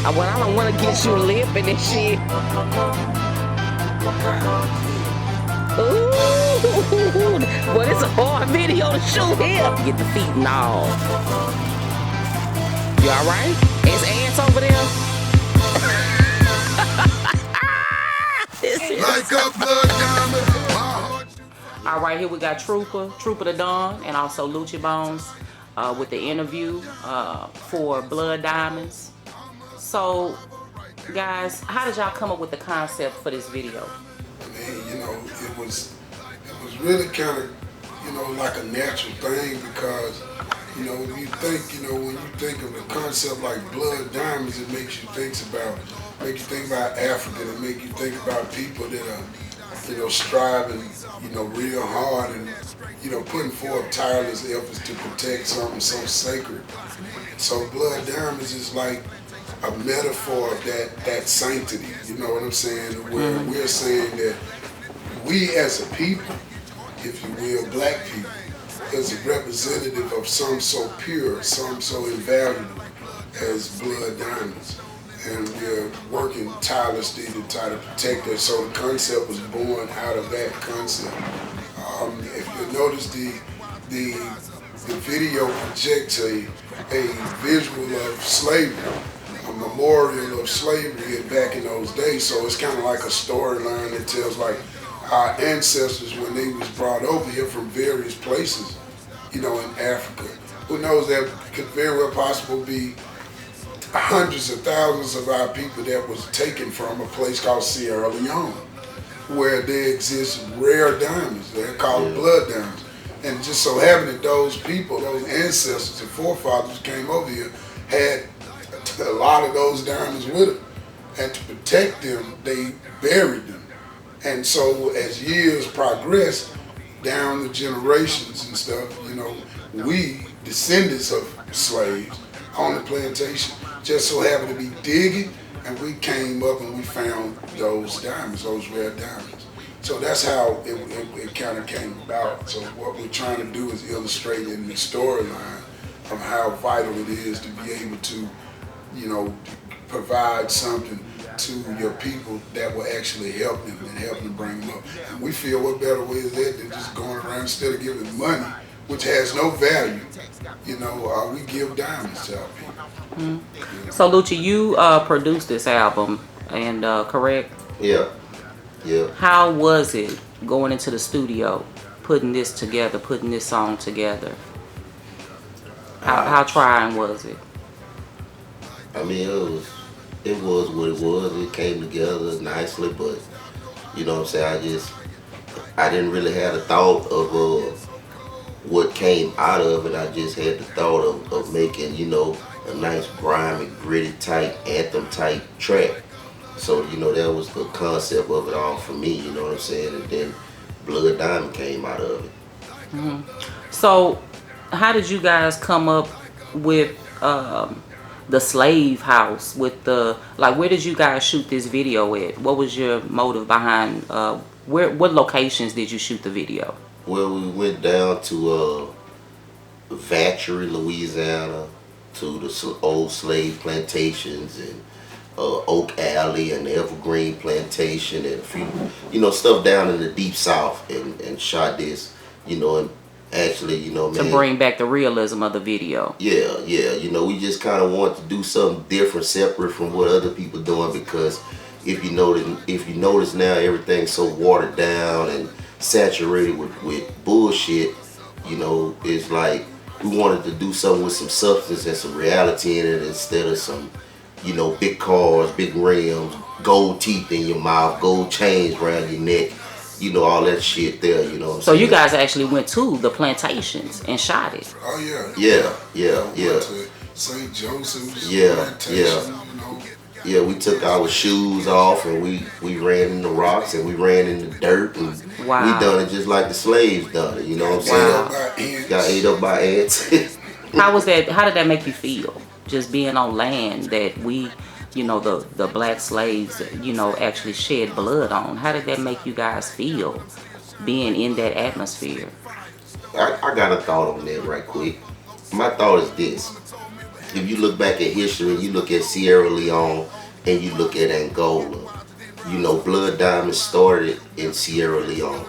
Well, I don't want to get you lipping and shit. Ooh, well, it's a hard video to shoot here. Get the feet and all. You all right? It's ants over there. Like a blood diamond. All right, here we got Truepa the Don, and also Luccibones with the interview for Blood Diamonds. So, guys, how did y'all come up with the concept for this video? It was really kind of, like a natural thing because, when you think of a concept like Blood Diamonds, it makes you think about Africa. It makes you think about people that are, striving, real hard and, putting forth tireless efforts to protect something so sacred. So Blood Diamonds is like a metaphor of that sanctity, you know what I'm saying? Where we're saying that we as a people, if you will, black people, as a representative of some so pure, some so invaluable as blood diamonds. And we're working tirelessly to try to protect it. So the concept was born out of that concept. If you notice, the video projects a visual of slavery, a memorial of slavery back in those days. So it's kind of like a storyline that tells like our ancestors when they was brought over here from various places, in Africa. Who knows, that could very well possibly be hundreds of thousands of our people that was taken from a place called Sierra Leone, where there exist rare diamonds. They're called blood diamonds. And just so happened that those people, those ancestors and forefathers came over here, had a lot of those diamonds with them. And to protect them, they buried them. And so as years progressed down the generations and stuff, we, descendants of slaves on the plantation, just so happened to be digging, and we came up and we found those diamonds, those rare diamonds. So that's how it kind of came about. So what we're trying to do is illustrate in the storyline of how vital it is to be able to, provide something to your people that will actually help them and help them bring them up. And we feel what better way is that than just going around instead of giving money, which has no value. We give diamonds to our people. So Lucci, you produced this album, and correct? Yeah. How was it going into the studio, putting this together, putting this song together? How trying was it? I mean, it was what it was. It came together nicely, but you know what I'm saying, I didn't really have the thought of what came out of it. I just had the thought of making, a nice grimy, gritty type, anthem type track. So, that was the concept of it all for me, you know what I'm saying? And then Blood Diamond came out of it. So, how did you guys come up with the slave house, with where did you guys shoot this video at? What was your motive behind, what locations did you shoot the video? Well, we went down to Vatchery, Louisiana, to the old slave plantations, and Oak Alley and Evergreen Plantation, and a few, stuff down in the deep south, and shot this, and actually, man, to bring back the realism of the video. Yeah, we just kind of want to do something different, separate from what other people doing, because if you notice now, everything's so watered down and saturated with bullshit. It's like we wanted to do something with some substance and some reality in it, instead of some, big cars, big rims, gold teeth in your mouth, gold chains around your neck, all that shit there, So you guys actually went to the plantations and shot it? Oh Yeah. Went to St. Joseph's plantation, Yeah, we took our shoes off and we ran in the rocks and we ran in the dirt, and we done it just like the slaves done it, you know what I'm saying? Got ate up by ants. How was that? How did that make you feel? Just being on land that we, the black slaves, actually shed blood on. How did that make you guys feel, being in that atmosphere? I got a thought on that right quick. My thought is this. if you look back at history and you look at Sierra Leone and you look at Angola, blood diamonds started in Sierra Leone,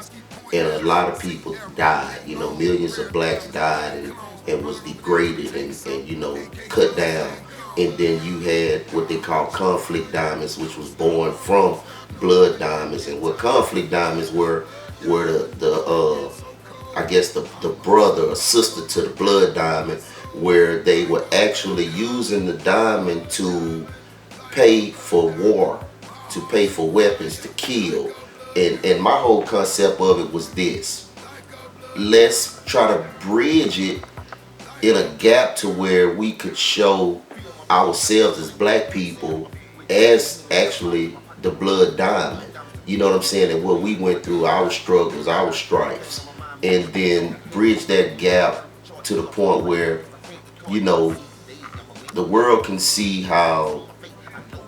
and a lot of people died. Millions of blacks died and was degraded and cut down. And then you had what they call conflict diamonds, which was born from blood diamonds. And what conflict diamonds were the I guess the brother or sister to the blood diamond, where they were actually using the diamond to pay for war, to pay for weapons to kill. And my whole concept of it was this: let's try to bridge it in a gap to where we could show ourselves as black people as actually the blood diamond. You know what I'm saying? And what we went through, our struggles, our stripes, and then bridge that gap to the point where, you know, the world can see how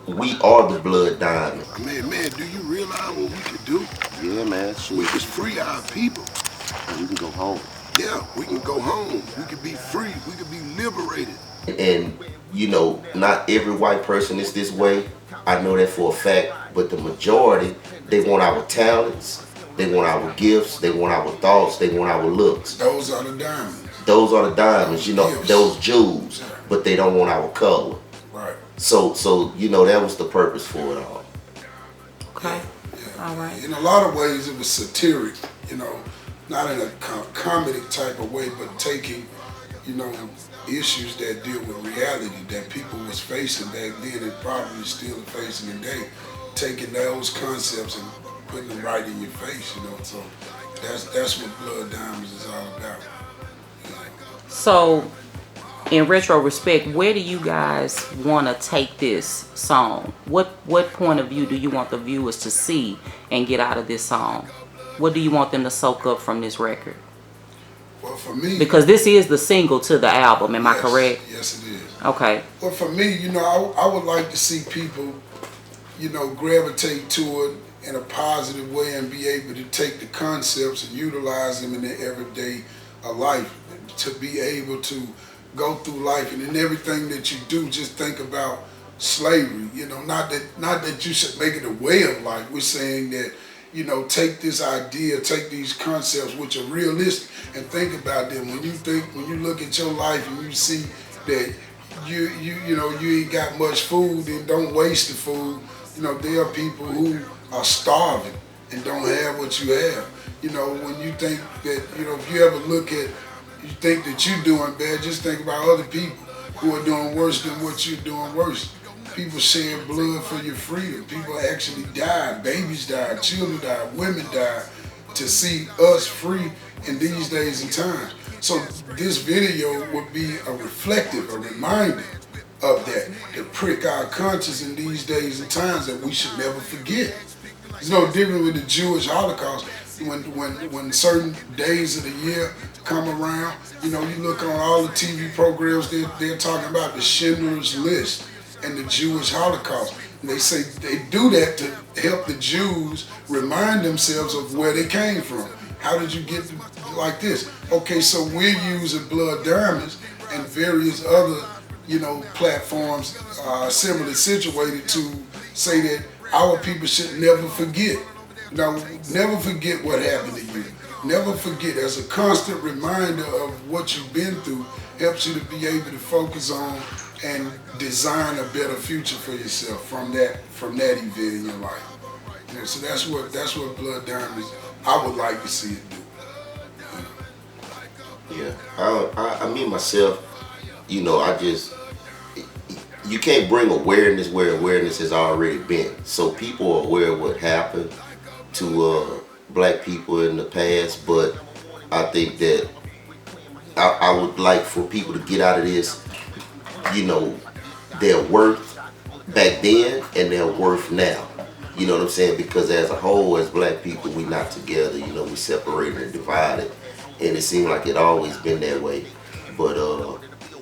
we are the blood diamond. Man, do you realize what we could do? Yeah, man, We sure. could free our people. We can go home. Yeah, we can go home. We could be free. We could be liberated. And not every white person is this way. I know that for a fact. But the majority, they want our talents, they want our gifts, they want our thoughts, they want our looks. Those are the diamonds. Those are the diamonds, Gifts. those jewels. But they don't want our color. Right. So that was the purpose for it all. Okay. Yeah. All right. In a lot of ways, it was satiric, not in a comedic type of way, but taking, issues that deal with reality that people was facing back then and probably still facing today, taking those concepts and putting them right in your face, So that's what Blood Diamonds is all about. So, in retrospect, where do you guys want to take this song? What point of view do you want the viewers to see and get out of this song? What do you want them to soak up from this record? Well, for me, Because this is the single to the album, am I yes, correct? Yes, it is. Okay. Well, for me, I would like to see people, gravitate to it in a positive way and be able to take the concepts and utilize them in their everyday life, to be able to go through life, and in everything that you do, just think about slavery. Not that you should make it a way of life. We're saying that, take this idea, take these concepts which are realistic, and think about them. When you look at your life and you see that you ain't got much food, then don't waste the food. There are people who are starving and don't have what you have. When you think that, if you ever look at, you think that you're doing bad, just think about other people who are doing worse than what you're doing worse. People shed blood for your freedom. People actually died. Babies died. Children died. Women died to see us free in these days and times. So this video would be a reflective, a reminder of that, to prick our conscience in these days and times that we should never forget. It's no different with the Jewish Holocaust. When certain days of the year come around, you look on all the TV programs, they're talking about the Schindler's List and the Jewish Holocaust. And they say they do that to help the Jews remind themselves of where they came from. How did you get like this? Okay, so we're using Blood Diamonds and various other, platforms similarly situated to say that our people should never forget. Now, never forget what happened to you. Never forget. As a constant reminder of what you've been through, helps you to be able to focus on and design a better future for yourself from that event in your life. So that's what Blood Diamonds, I would like to see it do. Yeah, I mean myself, you can't bring awareness where awareness has already been. So people are aware of what happened to black people in the past, but I think that I would like for people to get out of this, their worth back then and their worth now. You know what I'm saying? Because as a whole, as black people, we not together. We separated and divided, and it seemed like it always been that way. But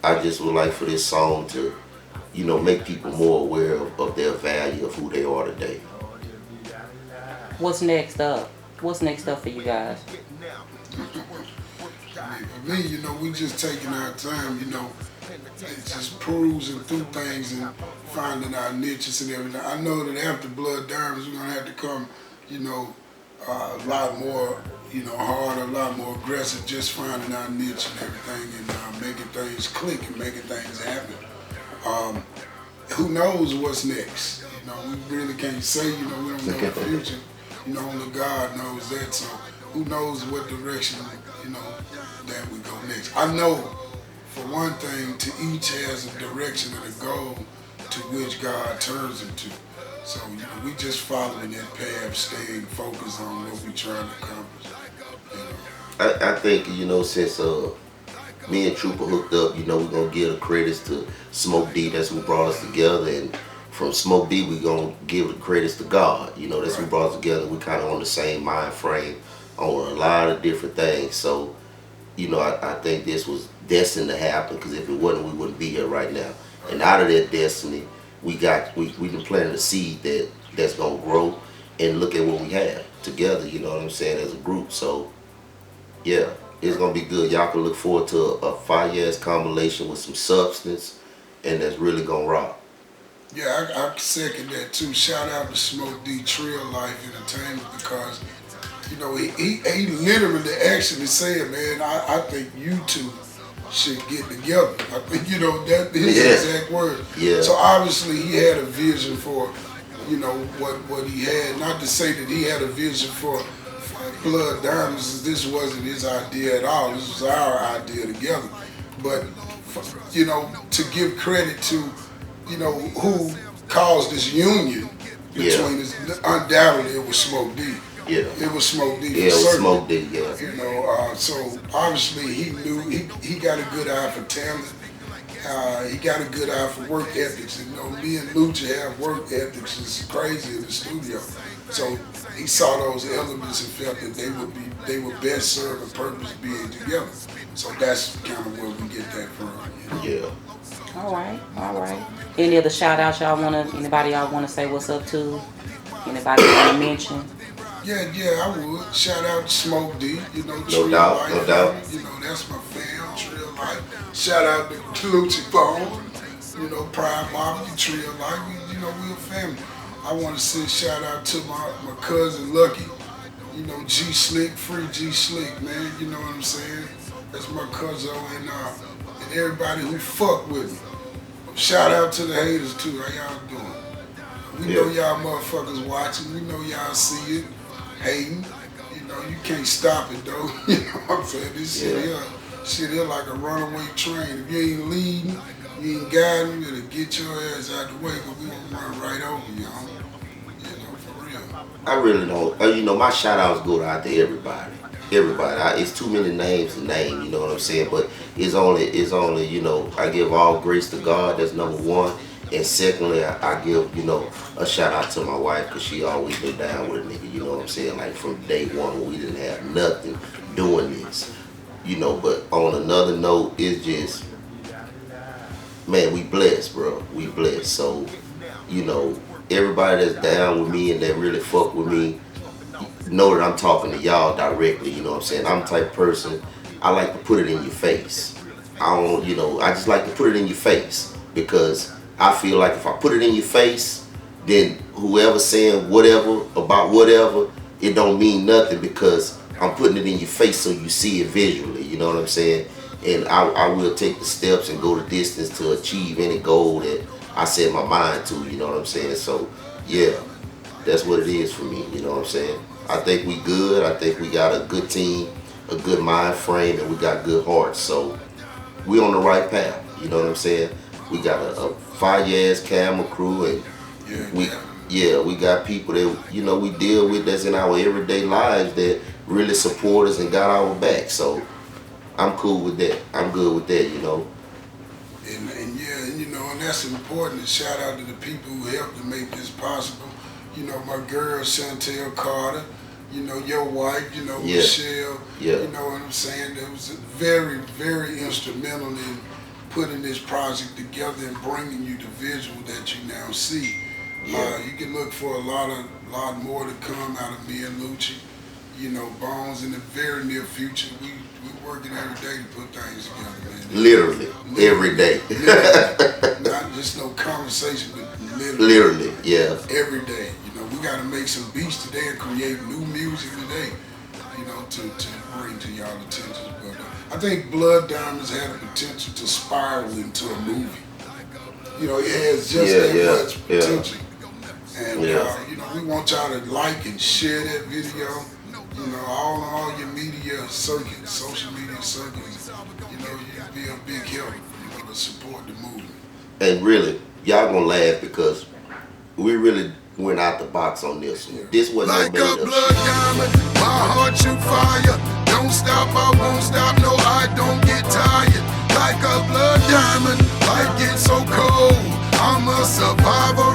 I just would like for this song to, make people more aware of their value of who they are today. What's next up? What's next up for you guys? For me, we just taking our time, it's just perusing through things and finding our niches and everything. I know that after Blood Diamonds, we're gonna have to come, you know, a lot more, you know, harder, a lot more aggressive, just finding our niche and everything, and making things click and making things happen. Um, who knows what's next? You know, we really can't say. You know, we don't know the future. You know, only God knows that. So who knows what direction, you know, that we go next? I know, for one thing, to each has a direction and a goal to which God turns them to. So, you know, we just following that path, staying focused on what we're trying to accomplish. You know. I think, you know, since me and Truepa hooked up, you know, we're gonna give the credits to Smoke D. That's who brought us together, and from Smoke D, we're gonna give the credits to God. You know, that's who brought us together. We kind of on the same mind frame on a lot of different things. So, you know, I think this was destined to happen, because if it wasn't, we wouldn't be here right now. And out of that destiny, we been planting a seed that's gonna grow, and look at what we have together. You know what I'm saying, as a group. So, yeah. It's gonna be good. Y'all can look forward to a fire-ass combination with some substance, and that's really gonna rock. Yeah, I second that too. Shout out to Smoke D Trail Life Entertainment, because, you know, he literally actually said, man, I think you two should get together. I think, you know, that his exact word. Yeah. So obviously he had a vision for, you know, what he had. Not to say that he had a vision for Blood Diamonds. This wasn't his idea at all. This was our idea together. But, you know, to give credit to, you know, who caused this union between us, undoubtedly it was Smoke D. Yeah. It was Smoke D. Yeah, it was Smoke D, yeah. You know, so obviously he knew, he got a good eye for talent. He got a good eye for work ethics. And, you know, me and Lucci have work ethics. It's crazy in the studio. So he saw those elements and felt that they would best serve a purpose being together. So that's kind of where we get that from. You know? Yeah. All right. Any other shout outs anybody y'all wanna say what's up to? Anybody wanna mention? Yeah, I would. Shout out to Smoke D, you know, No doubt. You know, that's my fam, Trail Life. Shout out to Luccibones, you know, Pride Mafia, Trail Life. You know, we're a family. I want to say shout out to my cousin Lucky, you know, G Slick, free G Slick, man. You know what I'm saying? That's my cousin, and everybody who fuck with me. Shout out to the haters too. How y'all doing? We know y'all motherfuckers watching. We know y'all see it, hating. You know, you can't stop it though. You know what I'm saying? This shit here like a runaway train. If you ain't leading, you ain't guiding, you better get your ass out the way, because we gonna run right over you, homie. You know, for real. I really don't. You know, my shout outs go out to everybody. It's too many names to name. You know what I'm saying? But it's only. You know, I give all grace to God. That's number one. And secondly, I give, you know, a shout out to my wife, because she always been down with a nigga. You know what I'm saying? Like from day one, when we didn't have nothing doing this. You know, but on another note, it's just, man, we blessed, bro. We blessed. So, you know, everybody that's down with me and that really fuck with me, know that I'm talking to y'all directly. You know what I'm saying? I'm the type of person, I like to put it in your face. I just like to put it in your face, because I feel like if I put it in your face, then whoever's saying whatever about whatever, it don't mean nothing, because I'm putting it in your face so you see it visually. You know what I'm saying? And I will take the steps and go the distance to achieve any goal that I set my mind to. You know what I'm saying? So, yeah, that's what it is for me. You know what I'm saying? I think we good. I think we got a good team, a good mind frame, and we got good hearts. So we on the right path. You know what I'm saying? We got a fire-ass camera crew, and we got people that, you know, we deal with that's in our everyday lives that really support us and got our back. So I'm cool with that. I'm good with that, you know. And you know, and that's important. And shout out to the people who helped to make this possible. You know, my girl Chantel Carter, you know, your wife, you know, Michelle, you know what I'm saying? That was very, very instrumental in putting this project together and bringing you the visual that you now see. You can look for a lot more to come out of me and Lucci. you know, Bones in the very near future. We working every day to put things together, man. Literally, every day. Literally. Not just no conversation, but Literally, yeah. every day. You know, we got to make some beats today and create new music today, you know, to bring to y'all attention. But I think Blood Diamonds had the potential to spiral into a movie. You know, it has just that much potential. And, you know, we want y'all to like and share that video. You know, all your media circuits, social media circuits, you know, you'd be a big help, you know, to support the movement. And really, y'all gonna laugh because we really went out the box on this one. This wasn't Like no made a blood diamond, my heart shoot fire. Don't stop, I won't stop, no, I don't get tired. Like a blood diamond, life gets so cold. I'm a survivor.